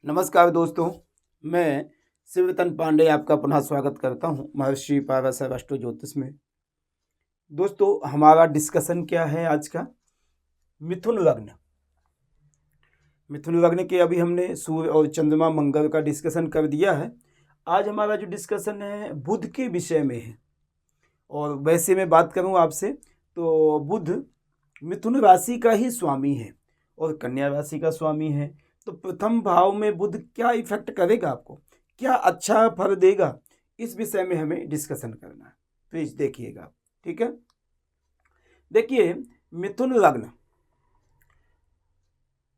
नमस्कार दोस्तों, मैं शिवरतन पांडे आपका पुनः स्वागत करता हूं महर्षि पाराशर अष्टो ज्योतिष में। दोस्तों, हमारा डिस्कशन क्या है आज का? मिथुन लग्न। मिथुन लग्न के अभी हमने सूर्य और चंद्रमा मंगल का डिस्कशन कर दिया है। आज हमारा जो डिस्कशन है बुध के विषय में है। और वैसे मैं बात करूं आपसे तो बुध मिथुन राशि का ही स्वामी है और कन्या राशि का स्वामी है। तो प्रथम भाव में बुध क्या इफेक्ट करेगा, आपको क्या अच्छा फल देगा, इस विषय में हमें डिस्कशन करना है। प्लीज देखिएगा, ठीक है। देखिए, मिथुन लग्न,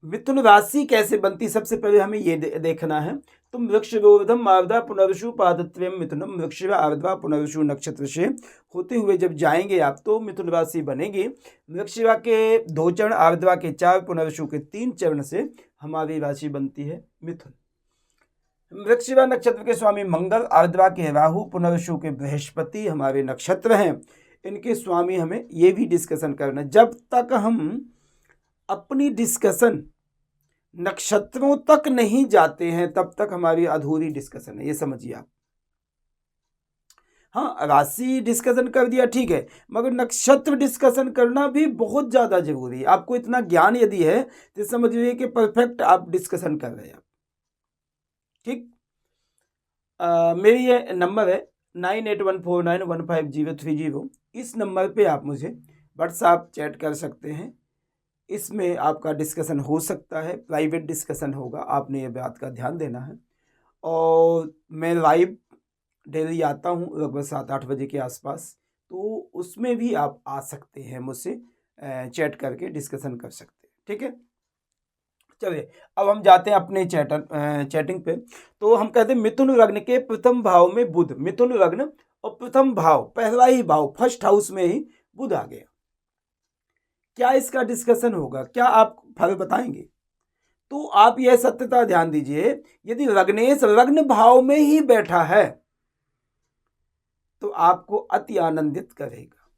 मिथुन राशि कैसे बनती, सबसे पहले हमें ये देखना है। तो वृक्षरोधम आर्द्रा पुनर्वसु पादत्वम मिथुनम वृक्ष आर्द्रा पुनर्वसु नक्षत्र से होते हुए जब जाएंगे आप तो मिथुन राशि बनेगी। वृक्षवा के 2 चरण, आर्द्रा के 4, पुनर्वसु के 3 चरण से हमारी राशि बनती है मिथुन। वृक्षवा नक्षत्र के स्वामी मंगल, आर्द्रा के राहु, पुनर्वसु के बृहस्पति हमारे नक्षत्र हैं। इनके स्वामी हमें ये भी डिस्कशन करना। जब तक हम अपनी डिस्कशन नक्षत्रों तक नहीं जाते हैं तब तक हमारी अधूरी डिस्कशन है, ये समझिए आप। हाँ, राशि डिस्कशन कर दिया, ठीक है, मगर नक्षत्र डिस्कशन करना भी बहुत ज़्यादा जरूरी है। आपको इतना ज्ञान यदि है तो समझिए कि परफेक्ट आप डिस्कशन कर रहे हैं, ठीक। मेरी ये नंबर है 9814915030। इस नंबर पे आप मुझे व्हाट्सएप चैट कर सकते हैं। इसमें आपका डिस्कशन हो सकता है, प्राइवेट डिस्कशन होगा, आपने ये बात का ध्यान देना है। और मैं लाइव डेली आता हूँ लगभग 7-8 बजे के आसपास, तो उसमें भी आप आ सकते हैं, मुझसे चैट करके डिस्कशन कर सकते हैं, ठीक है। चलिए, अब हम जाते हैं अपने चैटिंग पे। तो हम कहते हैं मिथुन लग्न के प्रथम भाव में बुध, मिथुन लग्न और प्रथम भाव, पहला ही भाव, फर्स्ट हाउस में ही बुध आ गया। क्या इसका डिस्कशन होगा, क्या आप फल बताएंगे? तो आप यह सत्यता ध्यान दीजिए, यदि लग्नेश लग्न भाव में ही बैठा है तो आपको अति आनंदित करेगा।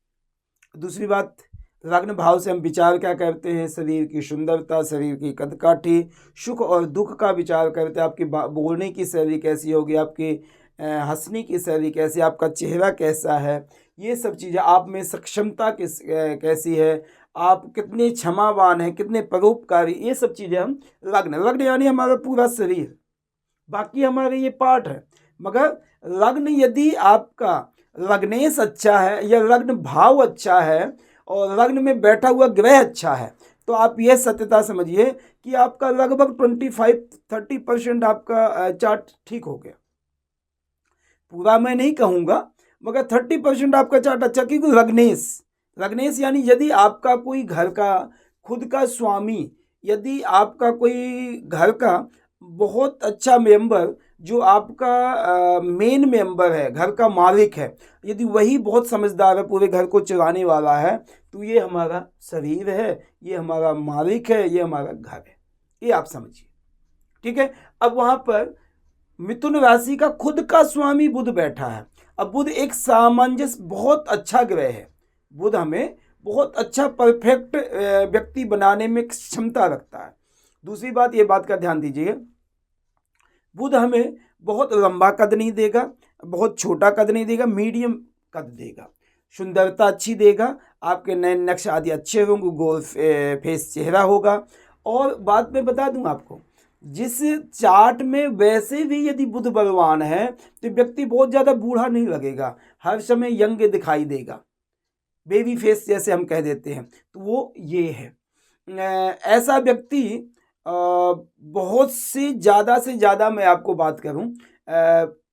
दूसरी बात, लग्न भाव से हम विचार क्या करते हैं? शरीर की सुंदरता, शरीर की कदकाठी, सुख और दुख का विचार करते हैं। आपकी बोलने की शैली कैसी होगी, आपकी हंसने की शैली कैसी, आपका चेहरा कैसा है, ये सब चीज़ें, आप में सक्षमता कैसी है, आप कितने क्षमावान हैं, कितने परोपकारी, ये सब चीज़ें हम लग्न, लग्न यानी हमारा पूरा शरीर, बाकी हमारे ये पार्ट है। मगर लग्न यदि आपका लग्नेश अच्छा है या लग्न भाव अच्छा है और लग्न में बैठा हुआ ग्रह अच्छा है तो आप यह सत्यता समझिए कि आपका लगभग 25-30% आपका चार्ट ठीक हो गया। पूरा मैं नहीं कहूँगा, मगर 30% आपका चार्ट अच्छा, क्योंकि लग्नेश, लग्नेश यानी यदि आपका कोई घर का खुद का स्वामी, यदि आपका कोई घर का बहुत अच्छा मेंबर, जो आपका मेन मेंबर है, घर का मालिक है, यदि वही बहुत समझदार है, पूरे घर को चलाने वाला है, तो ये हमारा शरीर है, ये हमारा मालिक है, ये हमारा घर है, ये आप समझिए, ठीक है। अब वहां पर मिथुन राशि का खुद का स्वामी बुध बैठा है। अब बुध एक सामंजस्य, बहुत अच्छा ग्रह है। बुध हमें बहुत अच्छा परफेक्ट व्यक्ति बनाने में क्षमता रखता है। दूसरी बात, ये बात का ध्यान दीजिए, बुध हमें बहुत लंबा कद नहीं देगा, बहुत छोटा कद नहीं देगा, मीडियम कद देगा, सुंदरता अच्छी देगा, आपके नयन नक्श आदि अच्छे होंगे, गोल फेस चेहरा होगा। और बात मैं बता दूं आपको, जिस चार्ट में वैसे भी यदि बुध बलवान है तो व्यक्ति बहुत ज़्यादा बूढ़ा नहीं लगेगा, हर समय यंग दिखाई देगा, बेबी फेस जैसे हम कह देते हैं, तो वो ये है। ऐसा व्यक्ति बहुत से ज़्यादा मैं आपको बात करूं,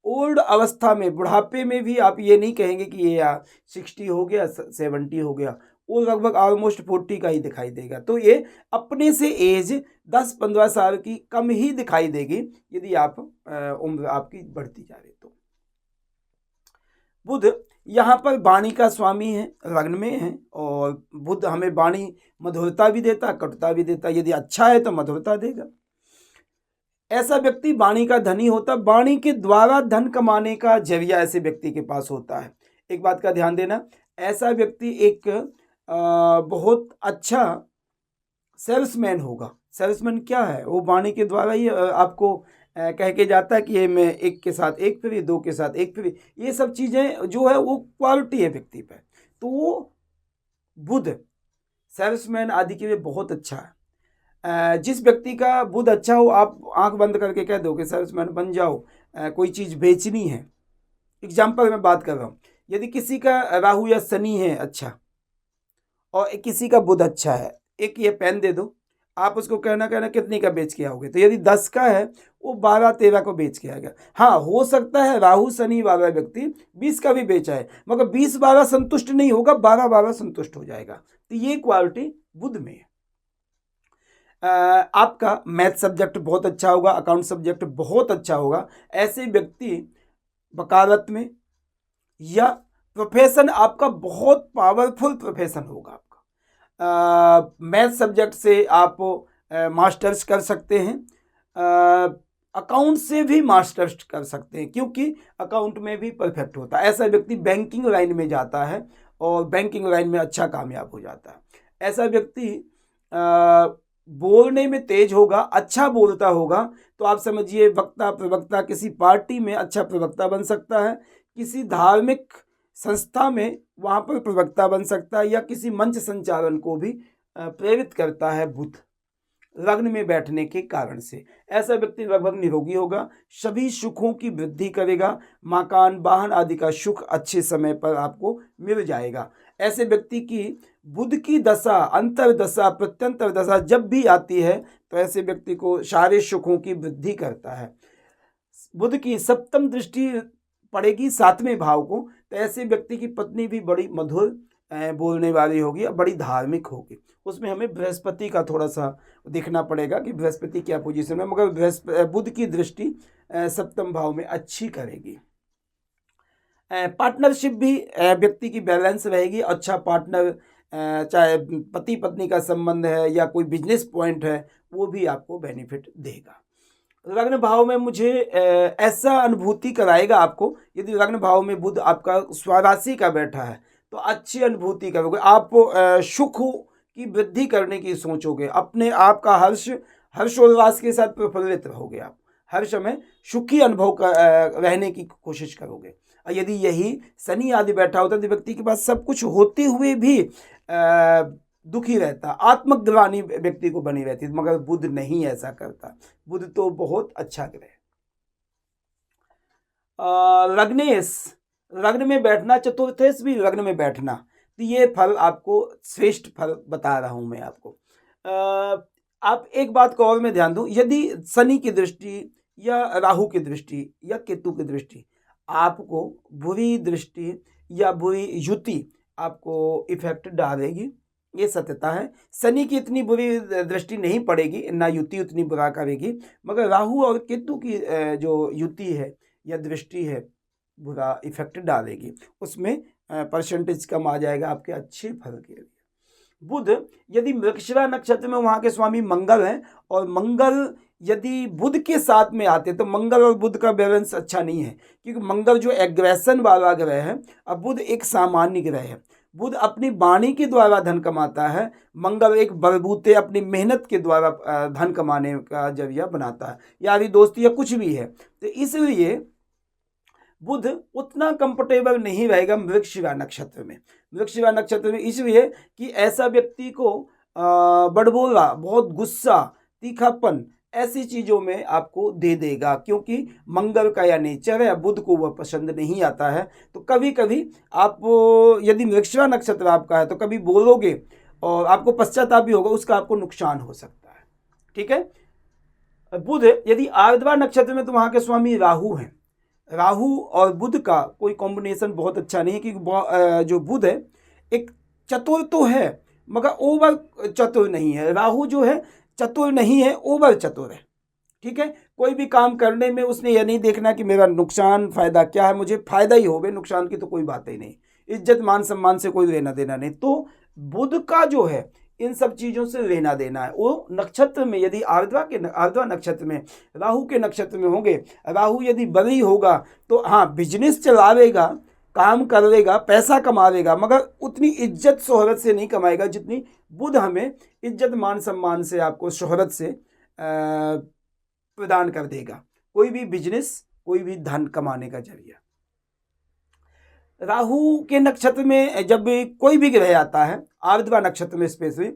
ओल्ड अवस्था में, बुढ़ापे में भी आप ये नहीं कहेंगे कि ये 60 हो गया, 70 हो गया, वो लगभग ऑलमोस्ट 40 का ही दिखाई देगा। तो ये अपने से एज 10-15 साल की कम ही दिखाई देगी यदि आप उम्र आपकी बढ़ती जा रही तो। बुध यहाँ पर वाणी का स्वामी है, लग्न में है, और बुध हमें वाणी मधुरता भी देता, कटुता भी देता। यदि अच्छा है तो मधुरता देगा। ऐसा व्यक्ति वाणी का धनी होता, वाणी के द्वारा धन कमाने का जरिया ऐसे व्यक्ति के पास होता है। एक बात का ध्यान देना, ऐसा व्यक्ति एक बहुत अच्छा सेल्समैन होगा, सेल्समैन क्या है, वो वाणी के द्वारा ही आपको कह के जाता है कि ये मैं 1 के साथ 1 फ्री, 2 के साथ 1 फ्री। ये सब चीज़ें जो है वो क्वालिटी है व्यक्ति पे। तो वो बुध सेल्समैन आदि के लिए बहुत अच्छा है। जिस व्यक्ति का बुध अच्छा हो, आप आंख बंद करके कह दो कि सेल्समैन बन जाओ, कोई चीज़ बेचनी है। एग्जाम्पल में बात कर रहा हूँ, यदि किसी का राहु या शनि है अच्छा और किसी का बुध अच्छा है, एक ये पेन दे दो, आप उसको कहना कितने का बेच के आओगे, तो यदि 10 का है वो 12-13 को बेच के आएगा। हाँ, हो सकता है राहु शनि वाला व्यक्ति 20 का भी बेचा है, मगर 20-12 संतुष्ट नहीं होगा, 12-12 संतुष्ट हो जाएगा। तो ये क्वालिटी बुध में है। आपका मैथ सब्जेक्ट बहुत अच्छा होगा, अकाउंट सब्जेक्ट बहुत अच्छा होगा। ऐसे व्यक्ति वकालत में या प्रोफेशन आपका बहुत पावरफुल प्रोफेशन होगा आपका। मैथ सब्जेक्ट से आप मास्टर्स कर सकते हैं, अकाउंट से भी मास्टर्स कर सकते हैं, क्योंकि अकाउंट में भी परफेक्ट होता है। ऐसा व्यक्ति बैंकिंग लाइन में जाता है और बैंकिंग लाइन में अच्छा कामयाब हो जाता है। ऐसा व्यक्ति बोलने में तेज होगा, अच्छा बोलता होगा, तो आप समझिए वक्ता प्रवक्ता, किसी पार्टी में अच्छा प्रवक्ता बन सकता है, किसी धार्मिक संस्था में वहाँ पर प्रवक्ता बन सकता है, या किसी मंच संचालन को भी प्रेरित करता है बुध लग्न में बैठने के कारण से। ऐसा व्यक्ति लगभग निरोगी होगा, सभी सुखों की वृद्धि करेगा, मकान वाहन आदि का सुख अच्छे समय पर आपको मिल जाएगा। ऐसे व्यक्ति की बुध की दशा, अंतर दशा, प्रत्यंतर दशा जब भी आती है तो ऐसे व्यक्ति को सारे सुखों की वृद्धि करता है। बुध की सप्तम दृष्टि पड़ेगी 7वें भाव को, तो ऐसे व्यक्ति की पत्नी भी बड़ी मधुर बोलने वाली होगी और बड़ी धार्मिक होगी। उसमें हमें बृहस्पति का थोड़ा सा देखना पड़ेगा कि बृहस्पति क्या पोजीशन में, मगर बुध की दृष्टि सप्तम भाव में अच्छी करेगी। पार्टनरशिप भी व्यक्ति की बैलेंस रहेगी। अच्छा पार्टनर, चाहे पति पत्नी का संबंध है या कोई बिजनेस पॉइंट है, वो भी आपको बेनिफिट देगा। लग्न भाव में मुझे ऐसा अनुभूति कराएगा आपको, यदि लग्न भाव में बुध आपका स्वराशि का बैठा है तो अच्छी अनुभूति करोगे आप, सुख की वृद्धि करने की सोचोगे, अपने आप का हर्षोल्लास के साथ प्रफुल्लित रहोगे, आप हर समय सुखी अनुभव रहने की कोशिश करोगे। और यदि यही शनि आदि बैठा होता तो व्यक्ति के पास सब कुछ होते हुए भी दुखी रहता, आत्मग्लानि व्यक्ति को बनी रहती, मगर बुध नहीं ऐसा करता। बुध तो बहुत अच्छा ग्रह। लग्नेश लग्न में बैठना, चतुर्थेश भी लग्न में बैठना, तो ये फल आपको श्रेष्ठ फल बता रहा हूं मैं आपको। आप एक बात को और मैं ध्यान दूं, यदि शनि की दृष्टि या राहु की दृष्टि या केतु की दृष्टि आपको बुरी दृष्टि या बुरी युति आपको इफेक्ट डालेगी, ये सत्यता है। शनि की इतनी बुरी दृष्टि नहीं पड़ेगी, ना युति उतनी बुरा करेगी, मगर राहु और केतु की जो युति है या दृष्टि है बुरा इफेक्ट डालेगी, उसमें परसेंटेज कम आ जाएगा आपके अच्छे फल के लिए। बुध यदि मृगशिरा नक्षत्र में वहाँ के स्वामी मंगल हैं, और मंगल यदि बुध के साथ में आते तो मंगल और बुध का बैलेंस अच्छा नहीं है, क्योंकि मंगल जो एग्रेशन वाला ग्रह है और बुध एक सामान्य ग्रह है। बुध अपनी वाणी के द्वारा धन कमाता है, मंगल एक बलबूते अपनी मेहनत के द्वारा धन कमाने का जरिया बनाता है, यारी दोस्ती या कुछ भी है। तो इसलिए बुध उतना कंफर्टेबल नहीं रहेगा मृगशिरा नक्षत्र में। मृगशिरा नक्षत्र में इसलिए कि ऐसा व्यक्ति को बड़बोला, बहुत गुस्सा, तीखापन, ऐसी चीज़ों में आपको दे देगा, क्योंकि मंगल का या नेचर है, बुध को वह पसंद नहीं आता है। तो कभी कभी आप यदि मृगशिरा नक्षत्र आपका है तो कभी बोलोगे और आपको पश्चाताप भी होगा, उसका आपको नुकसान हो सकता है। ठीक है। बुध यदि आर्द्रा नक्षत्र में तो वहाँ के स्वामी राहु हैं। राहु और बुध का कोई कॉम्बिनेशन बहुत अच्छा नहीं है, क्योंकि जो बुध है एक चतुर तो है मगर ओवर चतुर नहीं है। राहु जो है चतुर नहीं है, ओवर चतुर है। ठीक है। कोई भी काम करने में उसने यह नहीं देखना कि मेरा नुकसान फायदा क्या है, मुझे फायदा ही हो, नुकसान की तो कोई बात ही नहीं, इज्जत मान सम्मान से कोई लेना देना नहीं। तो बुध का जो है इन सब चीज़ों से लेना देना है। वो नक्षत्र में यदि आर्द्रा नक्षत्र में राहु के नक्षत्र में होंगे, राहु यदि बली होगा तो हाँ बिजनेस चलावेगा, काम कर लेगा, पैसा कमा लेगा, मगर उतनी इज्जत शोहरत से नहीं कमाएगा जितनी बुध हमें इज्जत मान सम्मान से, आपको शोहरत से प्रदान कर देगा। कोई भी बिजनेस, कोई भी धन कमाने का जरिया। राहु के नक्षत्र में जब कोई भी ग्रह आता है, आर्द्रा नक्षत्र में स्पेशली,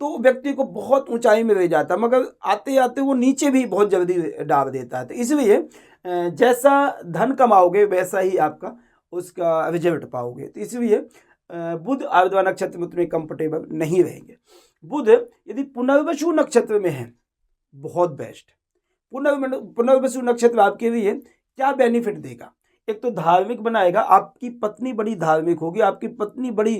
तो व्यक्ति को बहुत ऊंचाई में ले जाता है, मगर आते आते वो नीचे भी बहुत जल्दी डाल देता है। तो इसलिए जैसा धन कमाओगे वैसा ही आपका उसका रिजल्ट पाओगे। तो इसलिए बुध आर्द्रा नक्षत्र में उतने कंफर्टेबल नहीं रहेंगे। बुध यदि पुनर्वसु नक्षत्र में है, बहुत बेस्ट। पुनर्वसु नक्षत्र आपके लिए क्या बेनिफिट देगा? एक तो धार्मिक बनाएगा, आपकी पत्नी बड़ी धार्मिक होगी, आपकी पत्नी बड़ी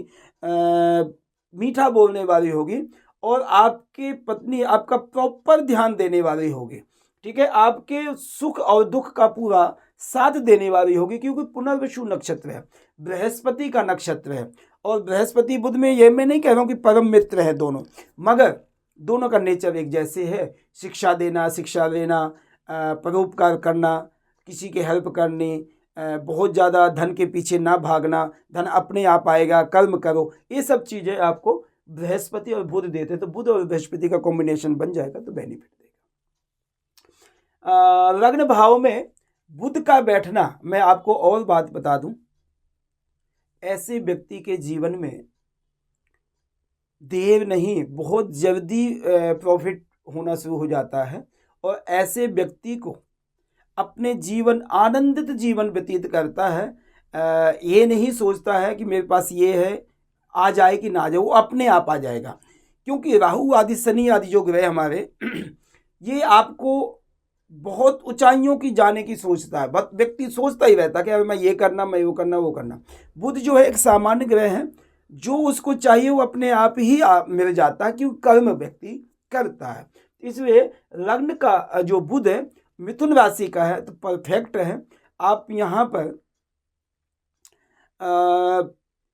मीठा बोलने वाली होगी, और आपकी पत्नी आपका प्रॉपर ध्यान देने वाली होगी, ठीक है, आपके सुख और दुख का पूरा साथ देने वाली होगी, क्योंकि पुनर्वसु नक्षत्र है, बृहस्पति का नक्षत्र है। और बृहस्पति बुध में, ये मैं नहीं कह रहा हूँ कि परम मित्र है दोनों, मगर दोनों का नेचर एक जैसे है। शिक्षा देना, शिक्षा लेना, परोपकार करना, किसी की हेल्प करनी, बहुत ज़्यादा धन के पीछे ना भागना, धन अपने आप आएगा, कर्म करो, ये सब चीज़ें आपको बृहस्पति और बुध देते हैं। तो बुध और बृहस्पति का कॉम्बिनेशन बन जाएगा तो बेनिफिट देगा। लग्न भाव में बुध का बैठना, मैं आपको और बात बता दूं, ऐसे व्यक्ति के जीवन में देर नहीं, बहुत जल्दी प्रॉफिट होना शुरू हो जाता है, और ऐसे व्यक्ति को अपने जीवन, आनंदित जीवन व्यतीत करता है। ये नहीं सोचता है कि मेरे पास ये है, आ जाए कि ना आ जाए, वो अपने आप आ जाएगा। क्योंकि राहु आदि, शनि आदि जो ग्रह हमारे ये आपको बहुत ऊंचाइयों की जाने की सोचता है। बस व्यक्ति सोचता ही रहता है कि मैं ये करना, मैं वो करना, वो करना। बुध जो है एक सामान्य ग्रह है, जो उसको चाहिए वो अपने आप ही मिल जाता है, क्योंकि कर्म व्यक्ति करता है। इसलिए लग्न का जो बुध है मिथुन राशि का है, तो परफेक्ट है। आप यहाँ पर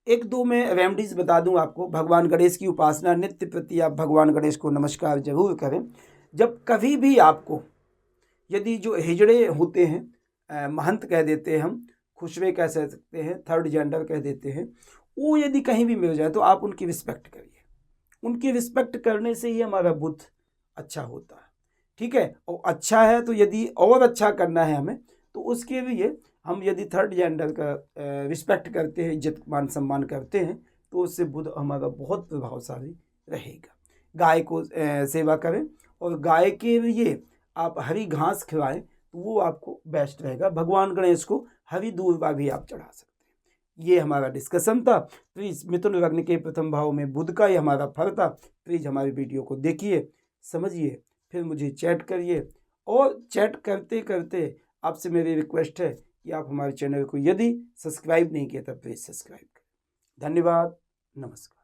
एक दो मैं रेमेडीज बता दूं आपको। भगवान गणेश की उपासना नित्य प्रति आप भगवान गणेश को नमस्कार जरूर करें। जब कभी भी आपको यदि जो हिजड़े होते हैं, महंत कह देते हैं हम, खुशरे कह सकते हैं, थर्ड जेंडर कह देते हैं, वो यदि कहीं भी मिल जाए तो आप उनकी रिस्पेक्ट करिए। उनकी रिस्पेक्ट करने से ही हमारा बुध अच्छा होता है, ठीक है। और अच्छा है तो यदि और अच्छा करना है हमें, तो उसके लिए हम यदि थर्ड जेंडर का रिस्पेक्ट करते हैं, इज्जत मान सम्मान करते हैं, तो उससे बुध हमारा बहुत प्रभावशाली रहेगा। गाय को सेवा करें, और गाय के लिए आप हरी घास खिलाएं तो वो आपको बेस्ट रहेगा। भगवान गणेश को हरी दूर्वा भी आप चढ़ा सकते हैं। ये हमारा डिस्कशन था। प्लीज़ मिथुन लग्न के प्रथम भाव में बुध का ही हमारा फल था। प्लीज़ हमारी वीडियो को देखिए, समझिए, फिर मुझे चैट करिए। और चैट करते करते आपसे मेरी रिक्वेस्ट है कि आप हमारे चैनल को यदि सब्सक्राइब नहीं किया तो प्लीज़ सब्सक्राइब करें। धन्यवाद, नमस्कार।